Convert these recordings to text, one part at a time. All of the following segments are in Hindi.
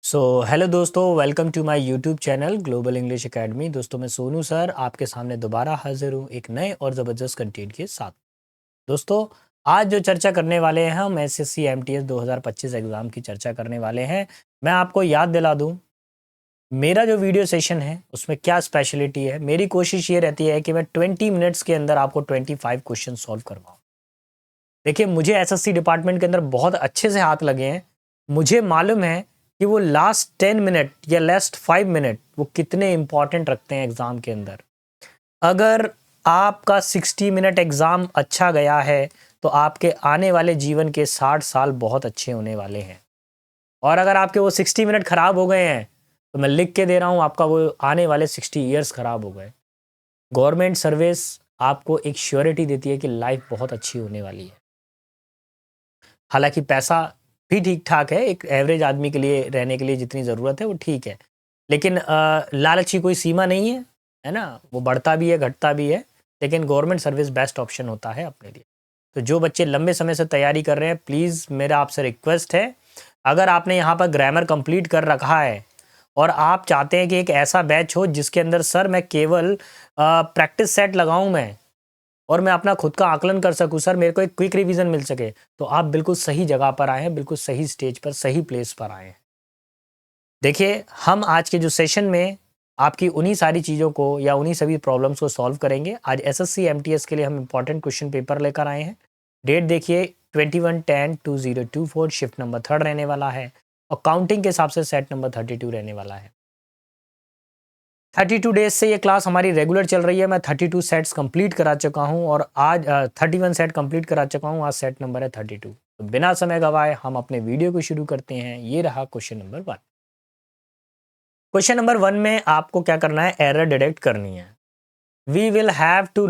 सो हेलो दोस्तों, welcome to my YouTube channel global English academy. दोस्तों, मैं सोनू सर आपके सामने दोबारा हाजिर हूँ एक नए और ज़बरदस्त कंटेंट के साथ। दोस्तों, आज जो चर्चा करने वाले हैं हम एसएससी एमटीएस 2025 एग्ज़ाम की चर्चा करने वाले हैं। मैं आपको याद दिला दूँ, मेरा जो वीडियो सेशन है उसमें क्या स्पेशलिटी है। मेरी कोशिश ये रहती है कि मैं 20 मिनट्स के अंदर आपको 25 क्वेश्चन सॉल्व करवाऊँ। देखिए, मुझे एसएससी डिपार्टमेंट के अंदर बहुत अच्छे से हाथ लगे हैं। मुझे मालूम है कि वो लास्ट 10 मिनट या लास्ट 5 मिनट वो कितने इंपॉर्टेंट रखते हैं एग्ज़ाम के अंदर। अगर आपका 60 मिनट एग्ज़ाम अच्छा गया है तो आपके आने वाले जीवन के 60 साल बहुत अच्छे होने वाले हैं। और अगर आपके वो 60 मिनट ख़राब हो गए हैं तो मैं लिख के दे रहा हूँ, आपका वो आने वाले 60 ईयर्स ख़राब हो गए। गवर्नमेंट सर्विस आपको एक श्योरिटी देती है कि लाइफ बहुत अच्छी होने वाली है। हालाँकि पैसा भी ठीक-ठाक है, एक एवरेज आदमी के लिए रहने के लिए जितनी ज़रूरत है वो ठीक है। लेकिन लालच की कोई सीमा नहीं है, है ना? वो बढ़ता भी है, घटता भी है, लेकिन गवर्नमेंट सर्विस बेस्ट ऑप्शन होता है अपने लिए। तो जो बच्चे लंबे समय से तैयारी कर रहे हैं, प्लीज़ मेरा आपसे रिक्वेस्ट है, अगर आपने यहाँ पर ग्रामर कंप्लीट कर रखा है और आप चाहते हैं कि एक ऐसा बैच हो जिसके अंदर सर मैं केवल प्रैक्टिस सेट लगाऊँ मैं और मैं अपना खुद का आकलन कर सकूँ, सर मेरे को एक क्विक रिवीजन मिल सके, तो आप बिल्कुल सही जगह पर आए हैं, बिल्कुल सही स्टेज पर, सही प्लेस पर आए हैं। देखिए, हम आज के जो सेशन में आपकी उन्हीं सारी चीज़ों को या उन्हीं सभी प्रॉब्लम्स को सॉल्व करेंगे। आज एसएससी एमटीएस के लिए हम इंपॉर्टेंट क्वेश्चन पेपर लेकर आए हैं। डेट देखिए 21/10/2024, शिफ्ट नंबर 3 रहने वाला है और काउंटिंग के हिसाब से सेट नंबर 32 रहने वाला है। 32 डेज से ये क्लास हमारी रेगुलर चल रही है। मैं 32 सेट्स कंप्लीट करा चुका हूँ और आज 31 सेट कंप्लीट करा चुका हूँ। आज सेट नंबर है 32। तो बिना समय गवाए हम अपने वीडियो को शुरू करते हैं। ये रहा क्वेश्चन नंबर 1। क्वेश्चन नंबर 1 में आपको क्या करना है, एरर डिटेक्ट करनी है। We will have to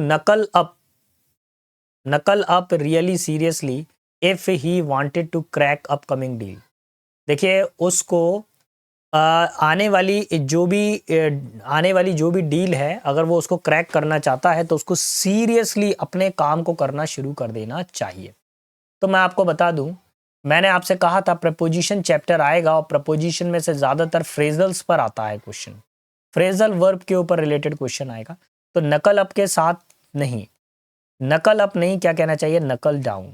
knuckle up really seriously if he wanted to crack upcoming deal. देखिए, उसको आने वाली जो भी डील है, अगर वो उसको क्रैक करना चाहता है तो उसको सीरियसली अपने काम को करना शुरू कर देना चाहिए। तो मैं आपको बता दूं, मैंने आपसे कहा था प्रपोजिशन चैप्टर आएगा और प्रपोजिशन में से ज़्यादातर फ्रेजल्स पर आता है क्वेश्चन। फ्रेजल वर्ब के ऊपर रिलेटेड क्वेश्चन आएगा। तो नकल अप के साथ नहीं, नकल अप नहीं, क्या कहना चाहिए, नकल डाउन।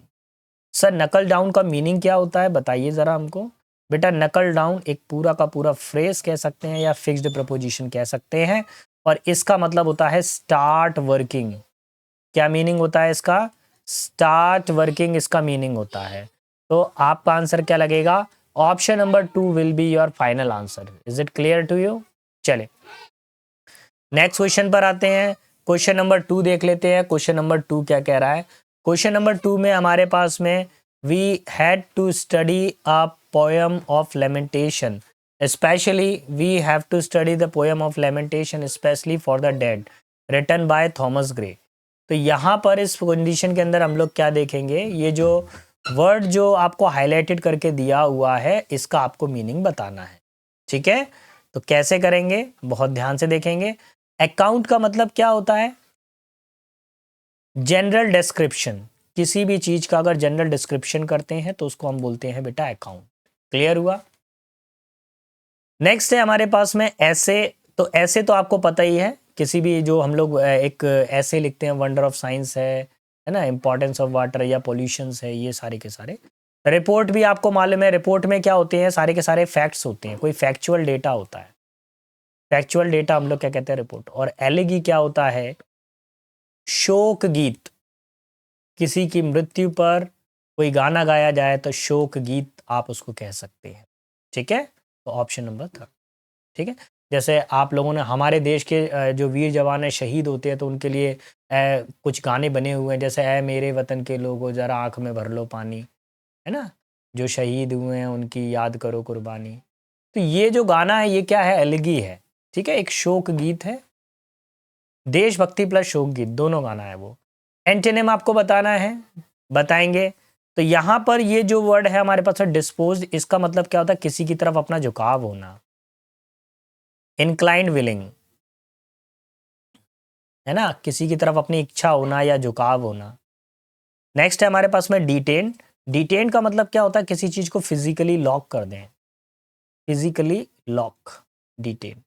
सर नकल डाउन का मीनिंग क्या होता है, बताइए ज़रा हमको। बेटा, नकल डाउन एक पूरा का पूरा फ्रेज कह सकते हैं या फिक्स्ड प्रपोजिशन कह सकते हैं और इसका मतलब होता है स्टार्ट वर्किंग। क्या मीनिंग होता है इसका, स्टार्ट वर्किंग इसका मीनिंग होता है। तो आपका आंसर क्या लगेगा, option number 2 will be your final answer. Is it clear to you? चले नेक्स्ट क्वेश्चन पर आते हैं। क्वेश्चन नंबर 2 देख लेते हैं। क्वेश्चन नंबर 2 क्या कह रहा है। क्वेश्चन नंबर 2 में हमारे पास में we had to study a poem of lamentation, especially we have to study the poem of lamentation especially for the dead written by Thomas Gray. तो यहाँ पर इस कंडीशन के अंदर हम लोग क्या देखेंगे, ये जो वर्ड जो आपको हाईलाइटेड करके दिया हुआ है इसका आपको मीनिंग बताना है। ठीक है, तो कैसे करेंगे, बहुत ध्यान से देखेंगे। अकाउंट का मतलब क्या होता है, जनरल डिस्क्रिप्शन। किसी भी चीज का अगर जनरल डिस्क्रिप्शन करते हैं तो उसको हम बोलते हैं बेटा अकाउंट। क्लियर हुआ? नेक्स्ट है हमारे पास में ऐसे। तो ऐसे तो आपको पता ही है, किसी भी जो हम लोग एक ऐसे लिखते हैं, वंडर ऑफ साइंस है ना, इंपॉर्टेंस ऑफ वाटर या पॉल्यूशंस है, ये सारे के सारे। रिपोर्ट भी आपको मालूम है, रिपोर्ट में क्या होते हैं, सारे के सारे फैक्ट्स होते हैं, कोई फैक्चुअल डेटा होता है। फैक्चुअल डेटा हम लोग क्या कहते हैं, रिपोर्ट। और एलिगी क्या होता है, शोक गीत। किसी की मृत्यु पर कोई गाना गाया जाए तो शोक गीत आप उसको कह सकते हैं। ठीक है, तो ऑप्शन नंबर 3। ठीक है, जैसे आप लोगों ने हमारे देश के जो वीर जवान है शहीद होते हैं तो उनके लिए कुछ गाने बने हुए हैं, जैसे ऐ मेरे वतन के लोगों जरा आंख में भर लो पानी, है ना, जो शहीद हुए हैं उनकी याद करो कुर्बानी। तो ये जो गाना है ये क्या है, एलिगी है। ठीक है, एक शोक गीत है, देशभक्ति प्लस शोक गीत दोनों गाना है वो। एंटोनिम आपको बताना है, बताएंगे। तो यहाँ पर ये जो वर्ड है हमारे पास डिस्पोज, इसका मतलब क्या होता है, किसी की तरफ अपना झुकाव होना। इंक्लाइंड विलिंग, है ना, किसी की तरफ अपनी इच्छा होना या झुकाव होना। नेक्स्ट है हमारे पास में डिटेन। डिटेन का मतलब क्या होता है, किसी चीज को फिजिकली लॉक कर दें। Physically lock, detain.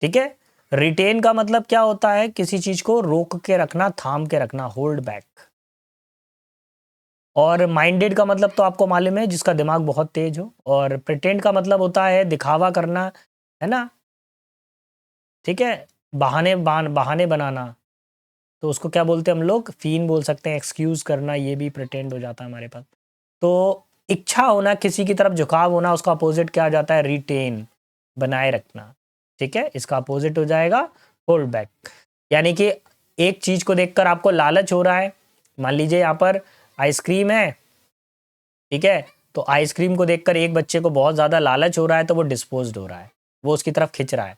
ठीक है। रिटेन का मतलब क्या होता है? किसी चीज को रोक के रखना, थाम के रखना, होल्ड बैक। और माइंडेड का मतलब तो आपको मालूम है, जिसका दिमाग बहुत तेज हो। और प्रिटेंड का मतलब होता है दिखावा करना, है ना? ठीक है। बहाने बनाना, तो उसको क्या बोलते हैं हम लोग? फीन बोल सकते हैं। एक्सक्यूज करना, ये भी प्रिटेंड हो जाता है हमारे पास। तो इच्छा होना, किसी की तरफ झुकाव होना, उसका अपोजिट क्या आ जाता है? रिटेन, बनाए रखना। ठीक है, इसका अपोजिट हो जाएगा होल्ड बैक। यानी कि एक चीज को देखकर आपको लालच हो रहा है, मान लीजिए यहाँ पर आइसक्रीम है, ठीक है, तो आइसक्रीम को देखकर एक बच्चे को बहुत ज्यादा लालच हो रहा है, तो वो डिस्पोज्ड हो रहा है, वो उसकी तरफ खिंच रहा है।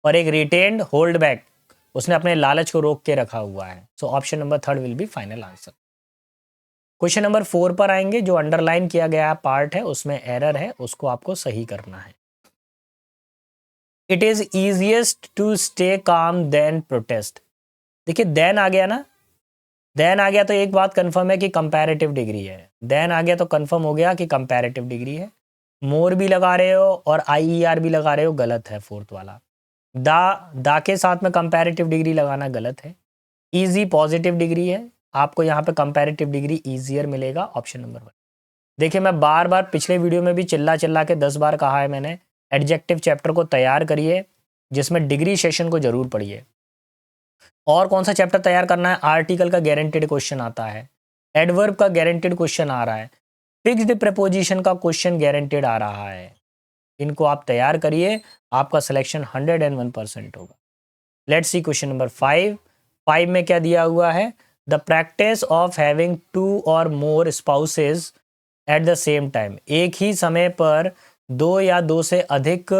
और एक रिटेन्ड, होल्ड बैक, उसने अपने लालच को रोक के रखा हुआ है। So option number third will be final answer. Question number 4 पर आएंगे। जो अंडरलाइन किया गया पार्ट है उसमें एरर है, उसको आपको सही करना है। It is easiest to stay calm than protest. देखिए देन आ गया ना, देन आ गया तो एक बात कंफर्म है कि कंपैरेटिव डिग्री है। देन आ गया तो कंफर्म हो गया कि कंपैरेटिव डिग्री है। मोर भी लगा रहे हो और आईईआर भी लगा रहे हो, गलत है फोर्थ वाला। दा के साथ में कंपैरेटिव डिग्री लगाना गलत है। इजी पॉजिटिव डिग्री है, आपको यहाँ पे कंपैरेटिव डिग्री इजियर मिलेगा, ऑप्शन नंबर 1। देखिए मैं बार बार पिछले वीडियो में भी चिल्ला चिल्ला के 10 बार कहा है मैंने, एडजेक्टिव चैप्टर को तैयार करिए, जिसमें डिग्री सेशन को जरूर पढ़िए। और कौन सा चैप्टर तैयार करना है? आर्टिकल का गारंटेड क्वेश्चन आता है, एडवर्ब का गारंटेड क्वेश्चन आ रहा है, फिक्स्ड प्रीपोजिशन का क्वेश्चन गारंटेड आ रहा है। इनको आप तैयार करिए, आपका सिलेक्शन 101% होगा। Let's see question number 5। 5 में क्या दिया हुआ है? द प्रैक्टिस ऑफ हैविंग 2 और more spouses at the same time. एक ही समय पर दो या दो से अधिक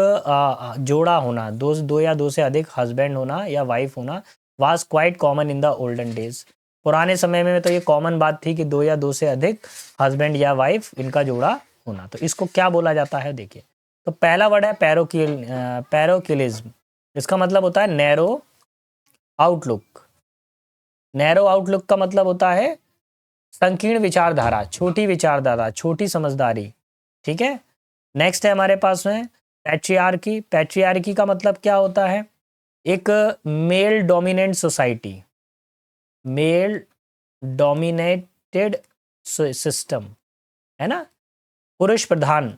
जोड़ा होना, दो या दो से अधिक हस्बैंड होना या वाइफ होना, was quite common in the olden days. पुराने समय में तो ये कॉमन बात थी कि दो या दो से अधिक हस्बैंड या वाइफ इनका जोड़ा होना। तो इसको क्या बोला जाता है? देखिए, तो पहला वर्ड है पैरोकिलिज्म। इसका मतलब होता है नैरो आउटलुक। नैरो आउटलुक का मतलब होता है संकीर्ण विचारधारा, छोटी विचारधारा, छोटी समझदारी। ठीक है। नेक्स्ट है हमारे पास में पैट्रियार्की। पैट्रियार्की का मतलब क्या होता है? एक male dominant society, male dominated system, है ना? पुरुष प्रधान।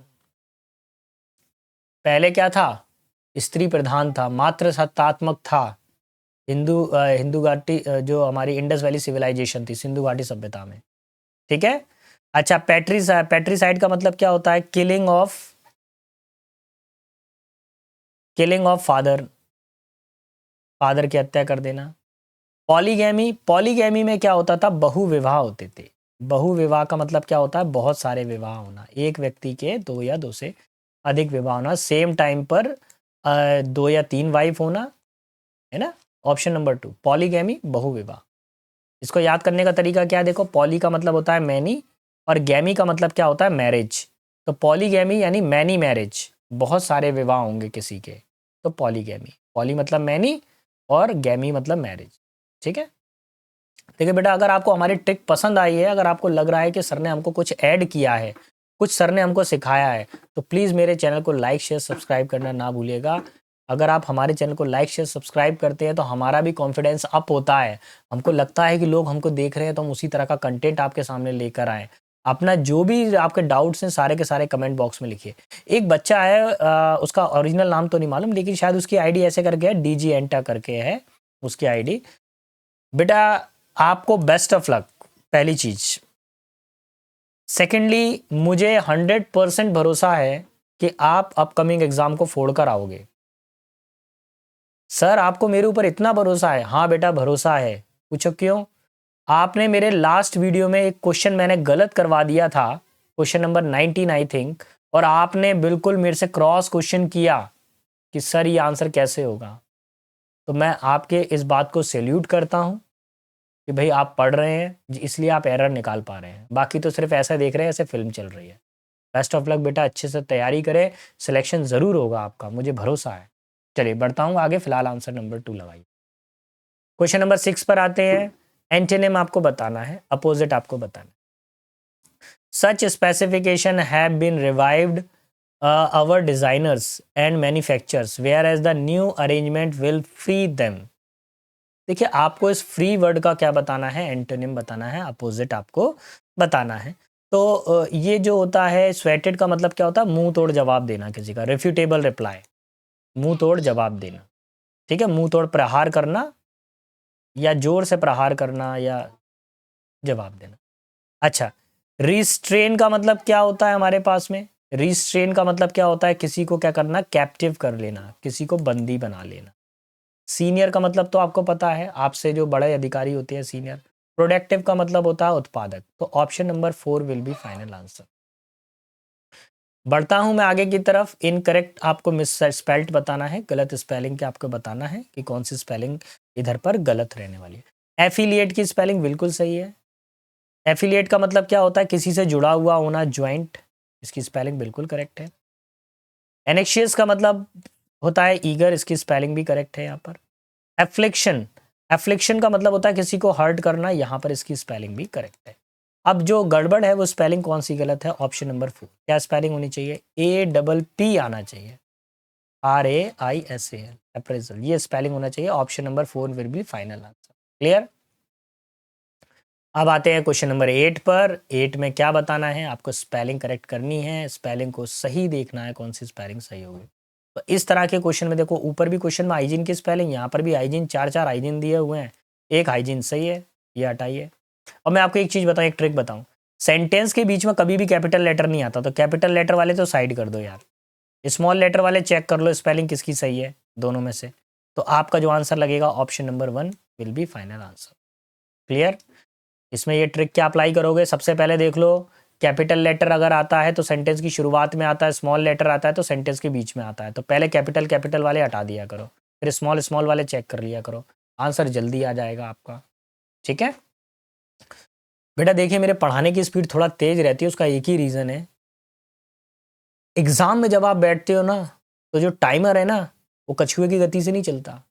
पहले क्या था? स्त्री प्रधान था, मात्र सत्तात्मक था। हिंदू घाटी, जो हमारी इंडस वैली सिविलाइजेशन थी, सिंधु घाटी सभ्यता में। ठीक है। अच्छा, पैट्रीसाइड का मतलब क्या होता है? किलिंग ऑफ फादर, फादर की हत्या कर देना। पॉलीगैमी, पॉलीगैमी में क्या होता था? बहुविवाह होते थे। बहुविवाह का मतलब क्या होता है? बहुत सारे विवाह होना, एक व्यक्ति के दो या दो से अधिक विवाह होना, सेम टाइम पर दो या तीन वाइफ होना, है ना? ऑप्शन नंबर 2 पॉलीगैमी, बहुविवाह। इसको याद करने का तरीका क्या है? देखो, पॉली का मतलब होता है मैनी और गैमी का मतलब क्या होता है? मैरिज। तो पॉलीगैमी यानी मैनी मैरिज, बहुत सारे विवाह होंगे किसी के, तो पॉलीगैमी। पॉली मतलब मैनी और गैमी मतलब मैरिज। ठीक है। देखिए बेटा, अगर आपको हमारी ट्रिक पसंद आई है, अगर आपको लग रहा है कि सर ने हमको कुछ ऐड किया है, कुछ सर ने हमको सिखाया है, तो प्लीज़ मेरे चैनल को लाइक शेयर सब्सक्राइब करना ना भूलिएगा। अगर आप हमारे चैनल को लाइक शेयर सब्सक्राइब करते हैं तो हमारा भी कॉन्फिडेंस अप होता है। हमको लगता है कि लोग हमको देख रहे हैं, तो हम उसी तरह का कंटेंट आपके सामने लेकर आएँ। अपना जो भी आपके डाउट्स हैं सारे के सारे कमेंट बॉक्स में लिखिए। एक बच्चा है, उसका ओरिजिनल नाम तो नहीं मालूम, लेकिन शायद उसकी आईडी ऐसे करके है, डीजी एंटा करके है उसकी आईडी। बेटा आपको बेस्ट ऑफ लक, पहली चीज। सेकेंडली, मुझे 100% भरोसा है कि आप अपकमिंग एग्जाम को फोड़ कर आओगे। सर आपको मेरे ऊपर इतना भरोसा है? हाँ बेटा भरोसा है। पूछो क्यों? आपने मेरे लास्ट वीडियो में एक क्वेश्चन मैंने गलत करवा दिया था, क्वेश्चन नंबर 19 आई थिंक, और आपने बिल्कुल मेरे से क्रॉस क्वेश्चन किया कि सर ये आंसर कैसे होगा। तो मैं आपके इस बात को सैल्यूट करता हूं कि भाई आप पढ़ रहे हैं, इसलिए आप एरर निकाल पा रहे हैं। बाकी तो सिर्फ ऐसा देख रहे हैं ऐसे फिल्म चल रही है। बेस्ट ऑफ लक बेटा, अच्छे से तैयारी करें, सिलेक्शन ज़रूर होगा आपका, मुझे भरोसा है। चलिए बढ़ता हूँ आगे, फिलहाल आंसर नंबर 2 लगाइए। क्वेश्चन नंबर 6 पर आते हैं। एंटोनिम आपको बताना है, अपोजिट आपको बताना है। Such specification have been revived our designers and manufacturers whereas the new arrangement will free them. देखिए आपको इस फ्री वर्ड का क्या बताना है, एंटोनिम बताना है, अपोजिट आपको बताना है। तो ये जो होता है स्वेटेड का मतलब क्या होता है, मुंह तोड़ जवाब देना किसी का, रेफ्यूटेबल रिप्लाई, मुंह तोड़ जवाब देना, ठीक है, मुंह तोड़ प्रहार करना या जोर से प्रहार करना या जवाब देना। अच्छा, रिस्ट्रेन का मतलब क्या होता है हमारे पास में, रिस्ट्रेन का मतलब क्या होता है, किसी को क्या करना, कैप्टिव कर लेना, किसी को बंदी बना लेना। सीनियर का मतलब तो आपको पता है, आपसे जो बड़े अधिकारी होते हैं सीनियर। प्रोडक्टिव का मतलब होता है उत्पादक। तो option number 4 will be final answer. बढ़ता हूं मैं आगे की तरफ। इनकरेक्ट आपको मिस स्पेल्ट बताना है, गलत स्पेलिंग के आपको बताना है कि कौन सी स्पेलिंग इधर पर गलत रहने वाली है। एफिलिएट की स्पेलिंग बिल्कुल सही है। एफिलिएट का मतलब क्या होता है, किसी से जुड़ा हुआ होना, ज्वाइंट, इसकी स्पेलिंग बिल्कुल करेक्ट है। एनेक्शियस का मतलब होता है ईगर, इसकी स्पेलिंग भी करेक्ट है यहाँ पर। एफ्लिक्शन, एफ्लिक्शन का मतलब होता है किसी को हर्ट करना, यहाँ पर इसकी स्पेलिंग भी करेक्ट है। अब जो गड़बड़ है वो स्पेलिंग कौन सी गलत है, ऑप्शन नंबर 4। क्या स्पेलिंग होनी चाहिए, APP आना चाहिए, RAISAL, अप्रेजल, ये स्पेलिंग होना चाहिए। Option number 4 will be final answer. Clear. अब आते हैं क्वेश्चन नंबर 8 पर। 8 में क्या बताना है आपको, स्पेलिंग करेक्ट करनी है, स्पेलिंग को सही देखना है, कौन सी स्पेलिंग सही होगी। तो इस तरह के क्वेश्चन में देखो, ऊपर भी क्वेश्चन में हाइजीन की स्पेलिंग, यहाँ पर भी हाइजीन, 4 हाइजीन दिए हुए हैं, एक हाइजीन सही है, ये हटाइए। और मैं आपको एक चीज़ बताऊँ, एक ट्रिक बताऊँ, सेंटेंस के बीच में कभी भी कैपिटल लेटर नहीं आता, तो कैपिटल लेटर वाले तो साइड कर दो यार, स्मॉल लेटर वाले चेक कर लो स्पेलिंग किसकी सही है दोनों में से। तो आपका जो आंसर लगेगा option number 1 will be final answer. Clear. इसमें ये ट्रिक क्या अप्लाई करोगे, सबसे पहले देख लो, कैपिटल लेटर अगर आता है तो सेंटेंस की शुरुआत में आता है, स्मॉल लेटर आता है तो सेंटेंस के बीच में आता है, तो पहले कैपिटल कैपिटल वाले हटा दिया करो, फिर स्मॉल स्मॉल वाले चेक कर लिया करो, आंसर जल्दी आ जाएगा आपका। ठीक है बेटा। देखिए मेरे पढ़ाने की स्पीड थोड़ा तेज रहती है, उसका एक ही रीज़न है, एग्जाम में जब आप बैठते हो ना, तो जो टाइमर है ना, वो कछुए की गति से नहीं चलता,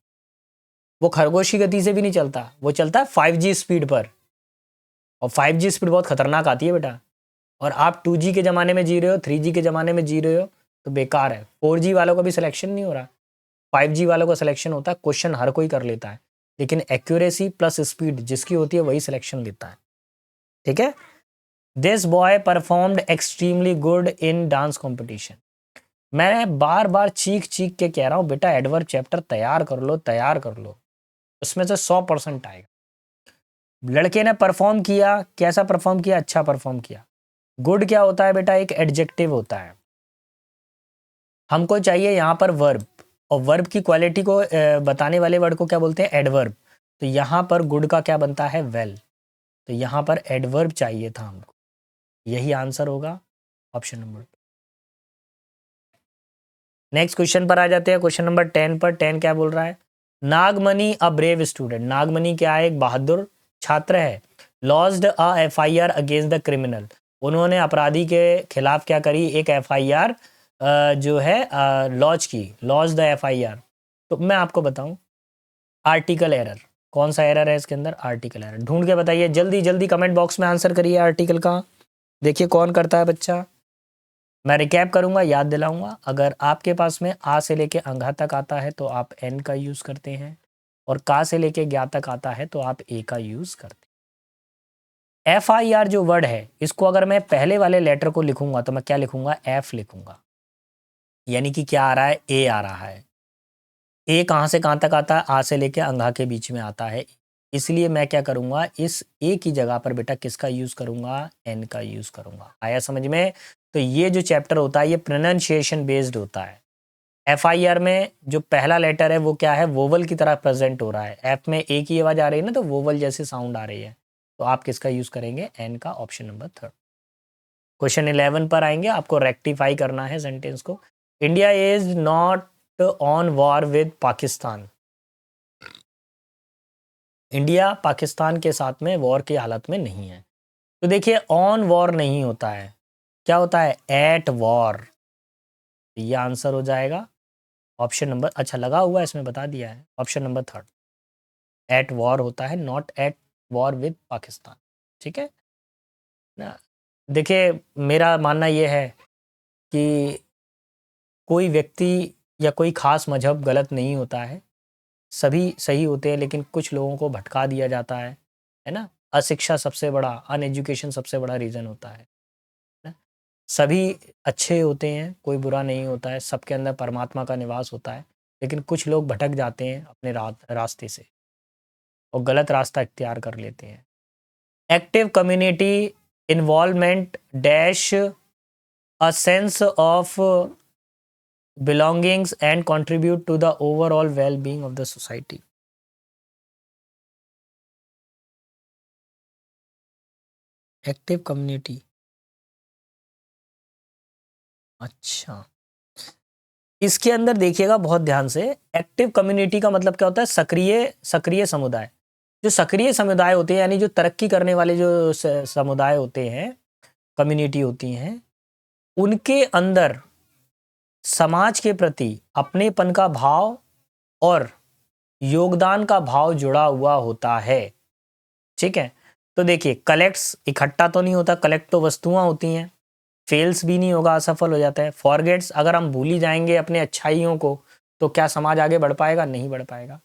वो खरगोश की गति से भी नहीं चलता, वो चलता है 5G स्पीड पर। और 5G स्पीड बहुत खतरनाक आती है बेटा। और आप 2G के ज़माने में जी रहे हो, 3G के ज़माने में जी रहे हो, तो बेकार है। 4G वालों का भी सिलेक्शन नहीं हो रहा, 5G वालों का सिलेक्शन होता है। क्वेश्चन हर कोई कर लेता है, लेकिन एक्यूरेसी प्लस स्पीड जिसकी होती है वही सिलेक्शन लेता है। ठीक है। This boy performed extremely good in dance competition. मैं बार बार चीख चीख के कह रहा हूँ बेटा, एडवर्ब चैप्टर तैयार कर लो, तैयार कर लो, उसमें से 100% आएगा। लड़के ने परफॉर्म किया, कैसा परफॉर्म किया, अच्छा परफॉर्म किया। गुड क्या होता है बेटा, एक एडजेक्टिव होता है। हमको चाहिए यहाँ पर वर्ब, और वर्ब की क्वालिटी को बताने वाले वर्ड को क्या बोलते हैं, एडवर्ब। तो यहाँ पर गुड का क्या बनता है, वेल। तो यहाँ पर एडवर्ब चाहिए था हमको, यही आंसर होगा ऑप्शन नंबर। नेक्स्ट क्वेश्चन पर आ जाते हैं, क्वेश्चन नंबर 10 पर। 10 क्या बोल रहा है, नागमणि अ ब्रेव स्टूडेंट। नागमणि क्या है, एक बहादुर छात्र है। Lodged a FIR against the criminal. उन्होंने अपराधी के खिलाफ क्या करी, एक FIR जो है लॉन्च की, लॉज द FIR। तो मैं आपको बताऊं, आर्टिकल एरर, कौन सा एरर है इसके अंदर, आर्टिकल एरर। ढूंढ के बताइए, जल्दी जल्दी कमेंट बॉक्स में आंसर करिए आर्टिकल का। देखिए कौन करता है बच्चा। मैं रिकैप करूंगा, याद दिलाऊंगा। अगर आपके पास में आ से लेके अंघा तक आता है तो आप एन का यूज़ करते हैं, और का से लेके ज्ञा तक आता है तो आप ए का यूज़ करते हैं। FIR जो वर्ड है, इसको अगर मैं पहले वाले लेटर को लिखूंगा तो मैं क्या लिखूंगा, एफ लिखूंगा, यानी कि क्या आ रहा है, ए आ रहा है। ए कहाँ से कहाँ तक आता है, आ से लेके अंघा के बीच में आता है। इसलिए मैं क्या करूंगा, इस ए की जगह पर बेटा किसका यूज़ करूंगा, एन का यूज़ करूंगा। आया समझ में। तो ये जो चैप्टर होता है ये प्रोनाउंसिएशन बेस्ड होता है। FIR में जो पहला लेटर है वो क्या है, वोवल की तरह प्रेजेंट हो रहा है। एफ में ए की आवाज़ आ रही है ना, तो वोवल जैसे साउंड आ रही है, तो आप किसका यूज़ करेंगे, एन का, ऑप्शन नंबर 3। क्वेश्चन 11 पर आएंगे, आपको रेक्टिफाई करना है सेंटेंस को। India is not on war with Pakistan. India Pakistan के साथ में वॉर की हालत में नहीं है। तो देखिए ऑन वॉर नहीं होता है, क्या होता है, एट वॉर। ये आंसर हो जाएगा ऑप्शन नंबर, अच्छा लगा हुआ है इसमें, बता दिया है, ऑप्शन नंबर 3। एट वॉर होता है, not at war with Pakistan. ठीक है ना। देखिए मेरा मानना ये है कि कोई व्यक्ति या कोई खास मजहब गलत नहीं होता है, सभी सही होते हैं, लेकिन कुछ लोगों को भटका दिया जाता है ना? अशिक्षा सबसे बड़ा, अनएजुकेशन सबसे बड़ा रीज़न होता है ना? सभी अच्छे होते हैं, कोई बुरा नहीं होता है, सबके अंदर परमात्मा का निवास होता है, लेकिन कुछ लोग भटक जाते हैं अपने रास्ते से और गलत रास्ता इख्तियार कर लेते हैं। Active community involvement dash a sense of belongings and contribute to the overall well-being of the society. Active community, अच्छा, इसके अंदर देखिएगा बहुत ध्यान से। एक्टिव कम्युनिटी का मतलब क्या होता है? सक्रिय सक्रिय समुदाय। जो सक्रिय समुदाय होते हैं, यानी जो तरक्की करने वाले जो समुदाय होते हैं, कम्युनिटी होती हैं, उनके अंदर समाज के प्रति अपनेपन का भाव और योगदान का भाव जुड़ा हुआ होता है। ठीक है, तो देखिए, कलेक्ट्स इकट्ठा तो नहीं होता, कलेक्ट तो वस्तुआं होती हैं। फेल्स भी नहीं होगा, असफल हो जाता है। फॉरगेट्स, अगर हम भूल ही जाएंगे अपने अच्छाइयों को, तो क्या समाज आगे बढ़ पाएगा? नहीं बढ़ पाएगा।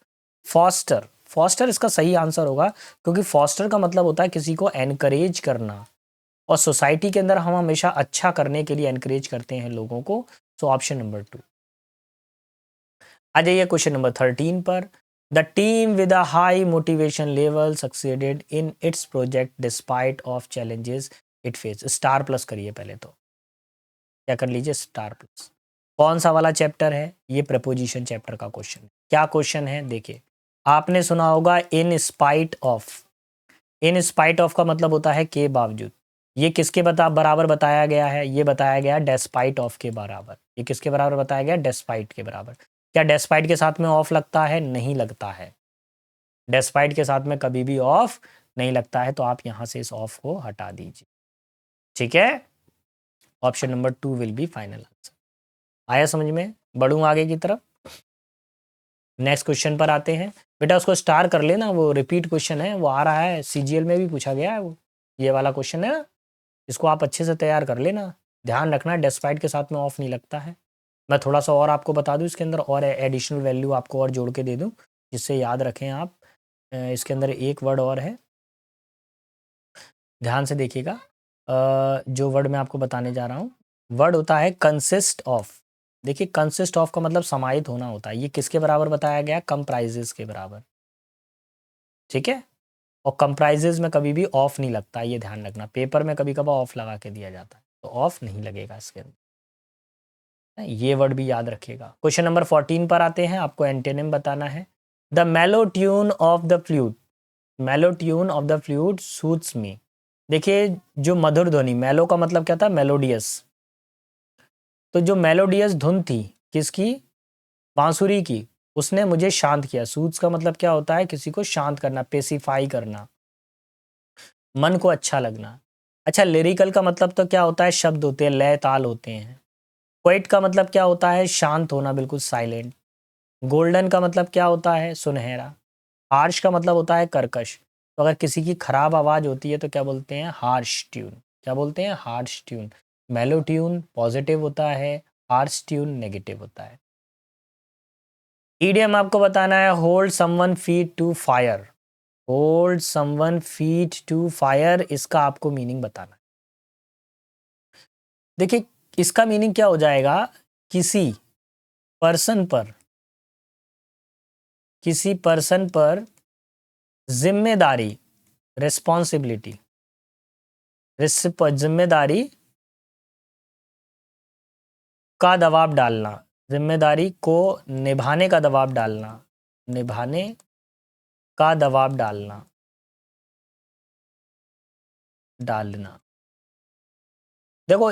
फॉस्टर, फॉस्टर इसका सही आंसर होगा, क्योंकि फॉस्टर का मतलब होता है किसी को एनकरेज करना, और सोसाइटी के अंदर हम हमेशा अच्छा करने के लिए एनकरेज करते हैं लोगों को। So option number 2। आ जाइए क्वेश्चन नंबर 13 पर। The team with a high motivation level succeeded in its project despite of challenges it face. Star plus करिए पहले, तो क्या कर लीजिए? Star plus. कौन सा वाला चैप्टर है? ये प्रपोजिशन चैप्टर का क्वेश्चन है। क्या क्वेश्चन है? देखिए, आपने सुना होगा in spite of. In spite of का मतलब होता है के बावजूद। ये किसके बराबर बताया गया है? ये बताया गया डेस्पाइट ऑफ के बराबर। ये किसके बराबर बताया गया? डेस्पाइट के बराबर। क्या डेस्पाइट के साथ में ऑफ लगता है? नहीं लगता है। डेस्पाइट के साथ में कभी भी ऑफ नहीं लगता है, तो आप यहां से इस ऑफ को हटा दीजिए। ठीक है, option number 2 will B final answer. आया समझ में? बढ़ूं आगे की तरफ, नेक्स्ट क्वेश्चन पर आते हैं। बेटा उसको स्टार कर लेना, वो रिपीट क्वेश्चन है, वो आ रहा है, सीजीएल में भी पूछा गया है, वो ये वाला क्वेश्चन है ना, इसको आप अच्छे से तैयार कर लेना। ध्यान रखना, डेस्पाइट के साथ में ऑफ नहीं लगता है। मैं थोड़ा सा और आपको बता दूं, इसके अंदर और एडिशनल वैल्यू आपको और जोड़ के दे दूं, जिससे याद रखें आप। इसके अंदर एक वर्ड और है, ध्यान से देखिएगा। जो वर्ड मैं आपको बताने जा रहा हूँ, वर्ड होता है कंसिस्ट ऑफ। देखिए, कंसिस्ट ऑफ का मतलब समाहित होना होता है। ये किसके बराबर बताया गया? कंप्राइजेस के बराबर। ठीक है, और कंप्राइजेस में कभी भी ऑफ नहीं लगता, ये ध्यान रखना। पेपर में कभी कभार ऑफ लगा के दिया जाता है, तो ऑफ नहीं लगेगा इसके अंदर। ये वर्ड भी याद रखिएगा। क्वेश्चन नंबर 14 पर आते हैं, आपको एंटेनिम बताना है। द मेलो ट्यून ऑफ द फ्लूट, मेलो tune of the flute suits me. देखिए, जो मधुर ध्वनि, मेलो का मतलब क्या था? मेलोडियस। तो जो मेलोडियस धुन थी किसकी? बांसुरी की, उसने मुझे शांत किया। सूट्स का मतलब क्या होता है? किसी को शांत करना, पेसिफाई करना, मन को अच्छा लगना। अच्छा, लिरिकल का मतलब तो क्या होता है? शब्द होते हैं, लय ताल होते हैं। क्वाइट का मतलब क्या होता है? शांत होना, बिल्कुल साइलेंट। गोल्डन का मतलब क्या होता है? सुनहरा। हार्श का मतलब होता है कर्कश। तो अगर किसी की खराब आवाज होती है तो क्या बोलते हैं? Harsh tune. क्या बोलते हैं? Harsh tune. मेलो ट्यून पॉजिटिव होता है, हार्श ट्यून नेगेटिव होता है। ईडियम आपको बताना है, hold someone feet to fire. Hold someone feet to fire, इसका आपको मीनिंग बताना है। देखिए, इसका मीनिंग क्या हो जाएगा? किसी पर्सन पर, किसी पर्सन पर जिम्मेदारी, रिस्पॉन्सिबिलिटी, जिम्मेदारी का दबाव डालना, जिम्मेदारी को निभाने का दबाव डालना, निभाने का दबाव डालना, डालना। देखो,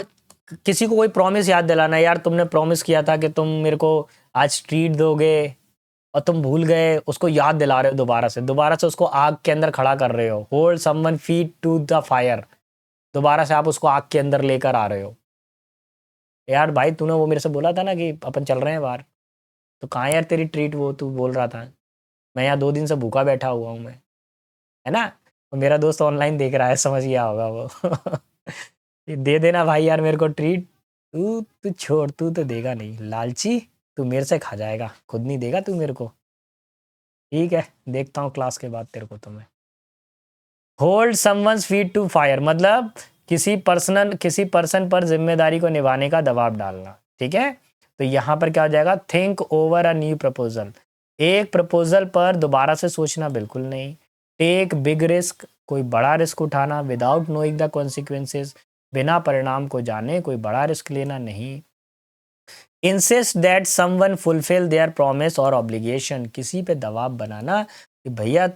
किसी को कोई प्रॉमिस याद दिलाना, यार तुमने प्रॉमिस किया था कि तुम मेरे को आज ट्रीट दोगे और तुम भूल गए, उसको याद दिला रहे हो, दोबारा से उसको आग के अंदर खड़ा कर रहे हो। Hold someone feet to the fire, दोबारा से आप उसको आग के अंदर लेकर आ रहे हो। यार भाई, तूने वो मेरे से बोला था ना कि अपन चल रहे हैं बाहर, तो कहाँ यार तेरी ट्रीट? वो तू बोल रहा था, मैं यहाँ 2 दिन से भूखा बैठा हुआ हूँ मैं, है ना? और मेरा दोस्त ऑनलाइन देख रहा है, समझ गया होगा वो। दे देना भाई यार मेरे को ट्रीट। तू छोड़, तू तो देगा नहीं लालची, तू मेरे से खा जाएगा, खुद नहीं देगा तू मेरे को। ठीक है, देखता हूँ क्लास के बाद तेरे को तो मैं। Hold someone's feet to fire मतलब किसी पर्सन पर जिम्मेदारी को निभाने का दबाव डालना। ठीक है, तो यहाँ पर क्या हो जाएगा, think over a new proposal, एक प्रपोजल पर दोबारा से सोचना बिल्कुल नहीं। टेक बिग रिस्क, कोई बड़ा रिस्क उठाना, विदाउट नोइंग द कॉन्सिक्वेंसेज, बिना परिणाम को जाने कोई बड़ा रिस्क लेना नहीं। Insist that someone fulfil there promise और ऑब्लिगेशन, किसी पे दबाव बनाना कि भैया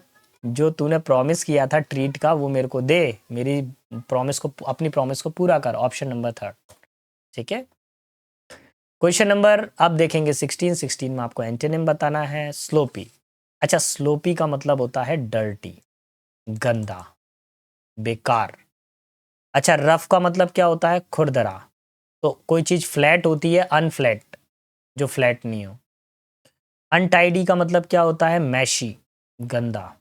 जो तूने प्रॉमिस किया था ट्रीट का वो मेरे को दे, मेरी प्रॉमिस को, अपनी प्रॉमिस को पूरा कर। Option number 3। ठीक है, क्वेश्चन नंबर अब देखेंगे 16 में आपको एंटोनिम बताना है। स्लोपी, अच्छा स्लोपी का मतलब होता है डर्टी, गंदा, बेकार। अच्छा रफ का मतलब क्या होता है, खुरदरा, तो कोई चीज फ्लैट होती है अनफ्लैट, जो फ्लैट नहीं हो। अनटाइडी का मतलब क्या होता है, मैशी, गंदा।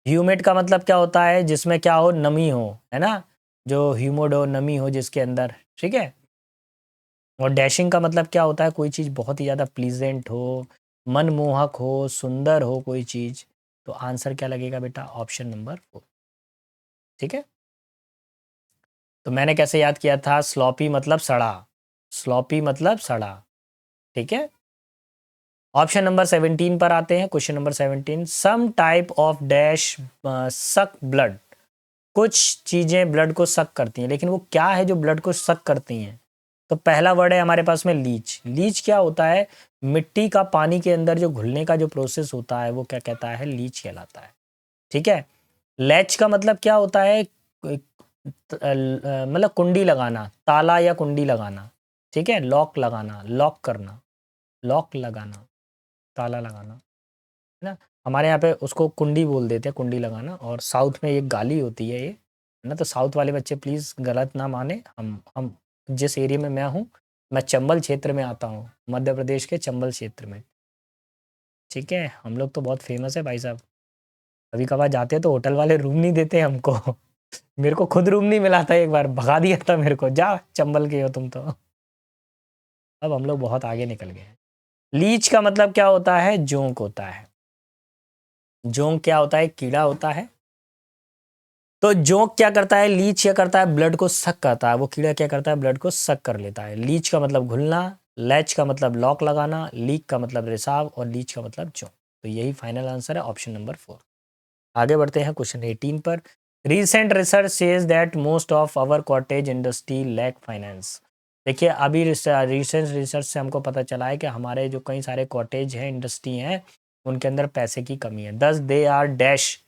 ह्यूमिड का मतलब क्या होता है, जिसमें क्या हो, नमी हो, है ना, जो ह्यूमिड हो, नमी हो जिसके अंदर। ठीक है, और डैशिंग का मतलब क्या होता है, कोई चीज़ बहुत ही ज़्यादा प्लीजेंट हो, मनमोहक हो, सुंदर हो कोई चीज़। तो आंसर क्या लगेगा बेटा, ऑप्शन नंबर 4। ठीक है, तो मैंने कैसे याद किया था, स्लॉपी मतलब सड़ा, स्लॉपी मतलब सड़ा। ठीक है, ऑप्शन नंबर 17 पर आते हैं। Question number 17, some type of dash suck blood, कुछ चीजें ब्लड को सक करती हैं, लेकिन वो क्या है जो ब्लड को सक करती हैं। तो पहला वर्ड है हमारे पास में लीच। लीच क्या होता है, मिट्टी का पानी के अंदर जो घुलने का जो प्रोसेस होता है वो क्या कहता है, लीच कहलाता है। ठीक है, लैच का मतलब क्या होता है, मतलब कुंडी लगाना, ताला या कुंडी लगाना। ठीक है, लॉक लगाना, लॉक करना, लॉक लगाना, ताला लगाना, है ना। हमारे यहाँ पे उसको कुंडी बोल देते हैं, कुंडी लगाना। और साउथ में एक गाली होती है ये, है ना। तो साउथ वाले बच्चे प्लीज़ गलत ना माने, हम जिस एरिया में मैं हूँ, मैं चंबल क्षेत्र में आता हूँ, मध्य प्रदेश के चंबल क्षेत्र में। ठीक है, हम लोग तो बहुत फेमस है भाई साहब, कभी कभार जाते हैं तो होटल वाले रूम नहीं देते हमको। मेरे को खुद रूम नहीं मिला था, एक बार भगा दिया था मेरे को, जा चंबल के हो तुम तो। अब हम लोग बहुत आगे निकल गए हैं। लीच का मतलब क्या होता है, जोंक होता है। जोंक क्या होता है, कीड़ा होता है। तो जोंक क्या करता है, लीच क्या करता है, ब्लड को सक करता है। वो कीड़ा क्या करता है, ब्लड को सक कर लेता है। लीच का मतलब घुलना, लैच का मतलब लॉक लगाना, लीक का मतलब रिसाव, और लीच का मतलब जोंक। तो यही फाइनल आंसर है, ऑप्शन नंबर 4। आगे बढ़ते हैं क्वेश्चन 18 पर। Recent research says that most of our cottage industry lack finance. देखिए अभी रिसेंट रिसर्च से हमको पता चला है कि हमारे जो कई सारे कॉटेज हैं, इंडस्ट्री हैं, उनके अंदर पैसे की कमी है। दस दे आर डैश।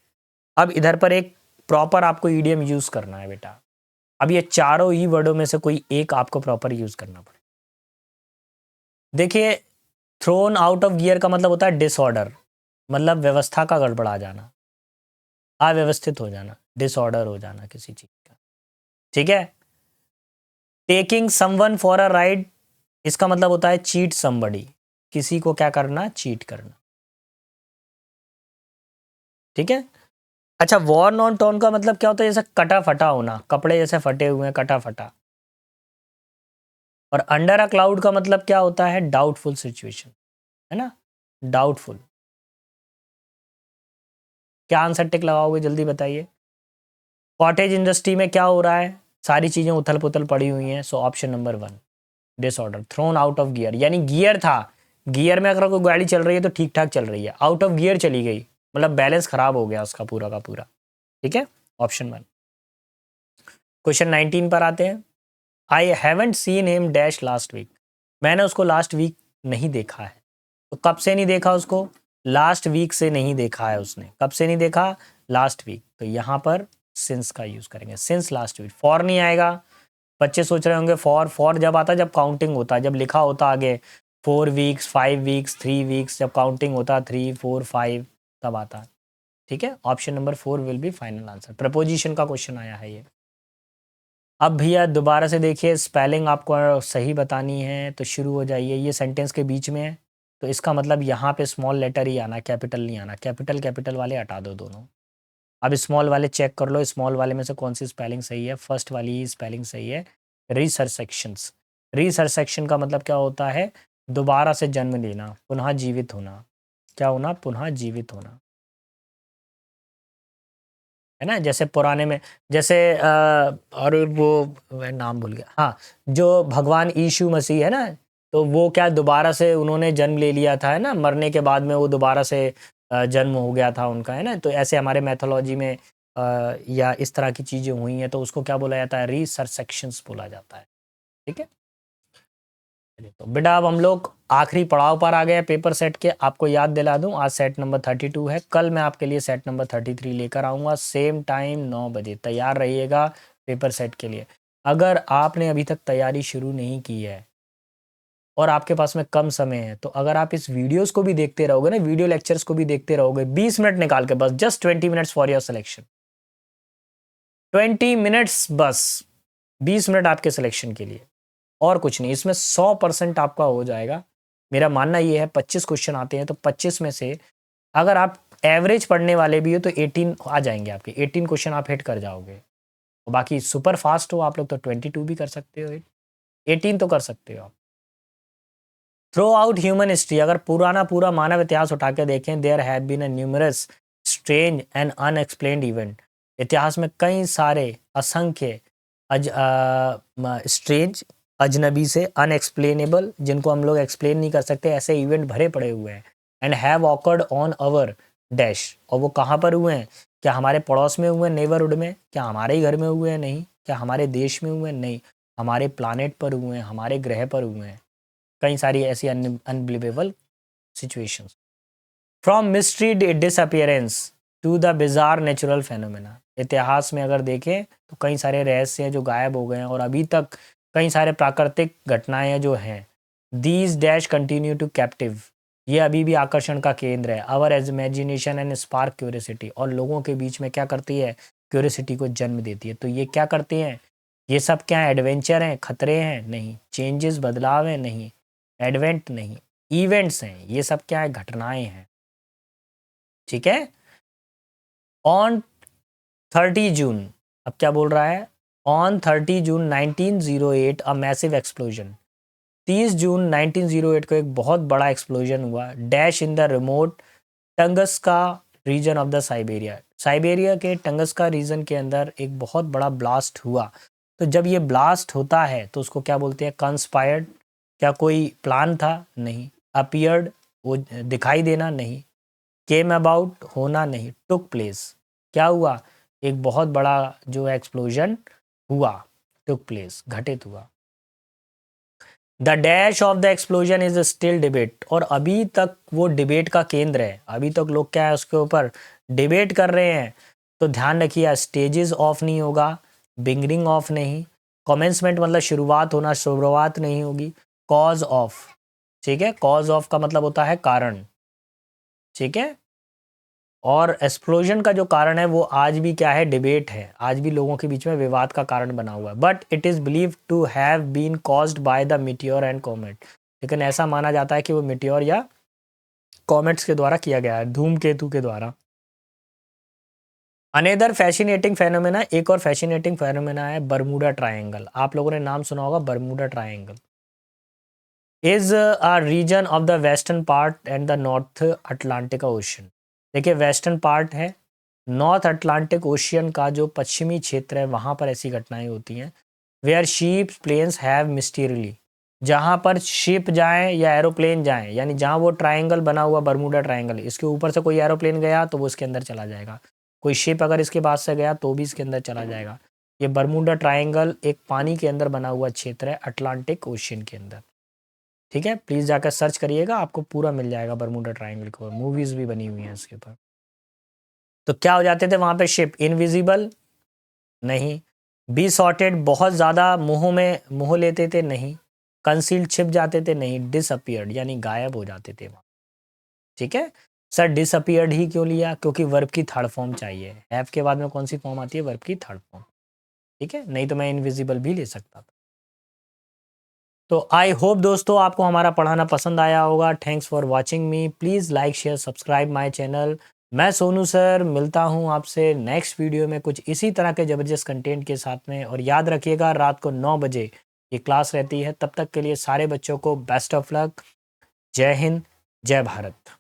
अब इधर पर एक प्रॉपर आपको ईडीएम यूज करना है बेटा। अब ये चारों ही वर्डों में से कोई एक आपको प्रॉपर यूज करना पड़े। देखिए, थ्रोन आउट ऑफ गियर का मतलब होता है डिसऑर्डर, मतलब व्यवस्था का गड़बड़ा जाना, अव्यवस्थित हो जाना, डिसऑर्डर हो जाना किसी चीज का। ठीक है, taking someone for a ride, इसका मतलब होता है चीट समबडी, किसी को क्या करना, चीट करना। ठीक है, अच्छा वॉर्न ऑन टोन का मतलब क्या होता है, जैसे कटा फटा होना, कपड़े जैसे फटे हुए हैं, कटा फटा। और अंडर अ क्लाउड का मतलब क्या होता है, डाउटफुल सिचुएशन, है ना, डाउटफुल। क्या आंसर टिक लगाओगे, जल्दी बताइए। कॉटेज इंडस्ट्री में क्या हो रहा है, सारी चीजें उथल पुथल पड़ी हुई हैं। So option number 1, disorder. Thrown out of gear यानी गियर था, गियर में अगर कोई गाड़ी चल रही है तो ठीक ठाक चल रही है, आउट ऑफ गियर चली गई मतलब बैलेंस खराब हो गया उसका पूरा का पूरा। ठीक है, ऑप्शन 1। क्वेश्चन 19 पर आते हैं। I haven't seen him dash last week, मैंने उसको लास्ट वीक नहीं देखा है। तो कब से नहीं देखा उसको, लास्ट वीक से नहीं देखा है उसने। कब से नहीं देखा, लास्ट वीक। तो यहाँ पर सिंस का यूज करेंगे, सिंस लास्ट वीक। फॉर नहीं आएगा, बच्चे सोच रहे होंगे फॉर, फॉर जब आता है जब काउंटिंग होता है, जब लिखा होता आगे 4 वीक्स, 5 वीक्स, 3 वीक्स, जब काउंटिंग होता 3 4 5 तब आता है। ठीक है, option number 4 will be final answer. Preposition का क्वेश्चन आया है ये। अब भैया दोबारा से देखिए, स्पेलिंग आपको सही बतानी है तो शुरू हो जाइए। ये सेंटेंस के बीच में है तो इसका मतलब यहाँ पे स्मॉल लेटर ही आना, कैपिटल नहीं आना। कैपिटल कैपिटल वाले हटा दो दोनों। अब स्मॉल वाले चेक कर लो, स्मॉल वाले में से कौन सी स्पेलिंग सही है। फर्स्ट वाली स्पेलिंग सही है, रिसरसेक्शंस। रिसरसेक्शन का मतलब क्या होता है? दोबारा से जन्म लेना, पुनः जीवित होना। क्या होना? पुनः जीवित होना, है ना? जैसे पुराने में, जैसे और वो मैं नाम भूल गया, हाँ, जो भगवान यीशु मसीह है ना, तो वो क्या दोबारा से उन्होंने जन्म ले लिया था, है ना? मरने के बाद में वो दोबारा से जन्म हो गया था उनका, है ना? तो ऐसे हमारे मैथोलॉजी में या इस तरह की चीज़ें हुई हैं, तो उसको क्या बोला जाता है? रिसरसेक्शंस बोला जाता है। ठीक है? चलिए, तो बेटा अब हम लोग आखिरी पड़ाव पर आ गए हैं पेपर सेट के। आपको याद दिला दूं, आज सेट नंबर 32 है, कल मैं आपके लिए सेट नंबर 33 लेकर आऊँगा, सेम टाइम 9 बजे। तैयार रहिएगा पेपर सेट के लिए। अगर आपने अभी तक तैयारी शुरू नहीं की है और आपके पास में कम समय है, तो अगर आप इस वीडियोज़ को भी देखते रहोगे ना, वीडियो लेक्चर्स को भी देखते रहोगे, 20 मिनट निकाल के, बस just 20 minutes for your selection. 20 minutes बस, 20 मिनट आपके सिलेक्शन के लिए, और कुछ नहीं। इसमें 100% आपका हो जाएगा। मेरा मानना ये है, 25 क्वेश्चन आते हैं, तो 25 में से अगर आप एवरेज पढ़ने वाले भी हो तो 18 आ जाएंगे आपके। 18 क्वेश्चन आप हिट कर जाओगे। और बाकी सुपर फास्ट हो आप लोग तो 22 भी कर सकते हो, 18 तो कर सकते हो आप। थ्रू आउट ह्यूमन हिस्ट्री, अगर पुराना पूरा मानव इतिहास उठा के देखें, there have been a numerous strange and unexplained event. इतिहास में कई सारे असंख्य स्ट्रेंज, अजनबी से, अनएक्सप्लेनेबल, जिनको हम लोग एक्सप्लेन नहीं कर सकते, ऐसे इवेंट भरे पड़े हुए हैं। And have awkward on our dash, और वो कहाँ पर हुए हैं? क्या हमारे पड़ोस में हुए हैं, नेबरहुड में? क्या हमारे ही घर में हुए हैं? नहीं। क्या हमारे देश में हुए हैं? नहीं। हमारे प्लानेट पर हुए हैं, हमारे ग्रह पर हुए हैं। कई सारी ऐसी unbelievable situations. From mystery disappearance to the bizarre natural phenomena. इतिहास में अगर देखें तो कई सारे रहस्य हैं जो गायब हो गए हैं, और अभी तक कई सारे प्राकृतिक घटनाएं जो हैं, these dash continue to captive, ये अभी भी आकर्षण का केंद्र है। Our imagination and spark curiosity, और लोगों के बीच में क्या करती है? क्यूरियोसिटी को जन्म देती है। तो ये क्या करते हैं? ये सब क्या है? एडवेंचर हैं? खतरे हैं? नहीं। चेंजेस, बदलाव हैं? नहीं। एडवेंट नहीं, इवेंट्स हैं। ये सब क्या है? घटनाएं हैं। ठीक है? ऑन 30 जून, अब क्या बोल रहा है? On 30 June 1908 a massive explosion. 30 जून 1908 को एक बहुत बड़ा एक्सप्लोजन हुआ, dash in the remote Tunguska region of the Siberia. Siberia के टंगस्का रीजन के अंदर एक बहुत बड़ा ब्लास्ट हुआ। तो जब ये ब्लास्ट होता है तो उसको क्या बोलते हैं? कंस्पायर्ड। क्या कोई प्लान था? नहीं। अपीयर्ड, वो दिखाई देना? नहीं। केम अबाउट, होना? नहीं। टुक प्लेस, क्या हुआ? एक बहुत बड़ा जो एक्सप्लोजन हुआ, टुक प्लेस, घटित हुआ। The dash of the explosion is still debate, और अभी तक वो डिबेट का केंद्र है। अभी तक लोग क्या है, उसके ऊपर डिबेट कर रहे हैं। तो ध्यान रखिए, स्टेजेस ऑफ नहीं होगा, बिगनिंग ऑफ नहीं, कमेंसमेंट मतलब शुरुआत होना, शुरुआत नहीं होगी, कॉज ऑफ। ठीक है? कॉज ऑफ का मतलब होता है कारण। ठीक है? और एक्सप्लोजन का जो कारण है वो आज भी क्या है? डिबेट है। आज भी लोगों के बीच में विवाद का कारण बना हुआ है। But it is believe to have been caused by the meteor and comet. लेकिन ऐसा माना जाता है कि वो मिटियोर या कॉमेट्स के द्वारा किया गया है, धूमकेतु के द्वारा। अनेदर फैसिनेटिंग फेनोमेना, एक और फैसिनेटिंग फेनोमेना है बर्मुडा ट्रायंगल। आप लोगों ने नाम सुना होगा, Bermuda Triangle is a region of the western part and the north Atlantic ocean. देखिए, वेस्टर्न पार्ट है, नॉर्थ अटलांटिक ओशियन का जो पश्चिमी क्षेत्र है, वहाँ पर ऐसी घटनाएं होती हैं। वेयर शिप प्लेन्स हैव मिस्टीरियली, जहाँ पर शिप जाएं या एरोप्लेन जाएं, यानी जहाँ वो ट्रायंगल बना हुआ, बर्मुडा ट्रायंगल, इसके ऊपर से कोई एरोप्लेन गया तो वो इसके अंदर चला जाएगा। कोई शिप अगर इसके पास से गया तो भी इसके अंदर चला जाएगा। ये बर्मुडा ट्रायंगल एक पानी के अंदर बना हुआ क्षेत्र है, अटलांटिक ओशियन के अंदर। ठीक है? प्लीज़ जाकर सर्च करिएगा, आपको पूरा मिल जाएगा बर्मुडा ट्रायंगल को, मूवीज़ भी बनी हुई हैं इसके ऊपर। तो क्या हो जाते थे वहाँ पे? Ship invisible? नहीं। बी सॉर्टेड, बहुत ज़्यादा मुँहों में मुँह लेते थे? नहीं। कंसील्ड, छिप जाते थे? नहीं। डिसअपियर्ड, यानी गायब हो जाते थे वहाँ। ठीक है? सर डिसअपियर्ड ही क्यों लिया? क्योंकि वर्ब की थर्ड फॉर्म चाहिए। हैव के बाद में कौन सी फॉर्म आती है? वर्ब की थर्ड फॉर्म। ठीक है? नहीं तो मैं इनविजिबल भी ले सकता था। तो आई होप दोस्तों आपको हमारा पढ़ाना पसंद आया होगा। Thanks for watching me. Please like share subscribe my channel. मैं सोनू सर मिलता हूँ आपसे नेक्स्ट वीडियो में कुछ इसी तरह के ज़बरदस्त कंटेंट के साथ में। और याद रखिएगा रात को 9 बजे ये क्लास रहती है। तब तक के लिए सारे बच्चों को बेस्ट ऑफ लक। जय हिंद, जय भारत।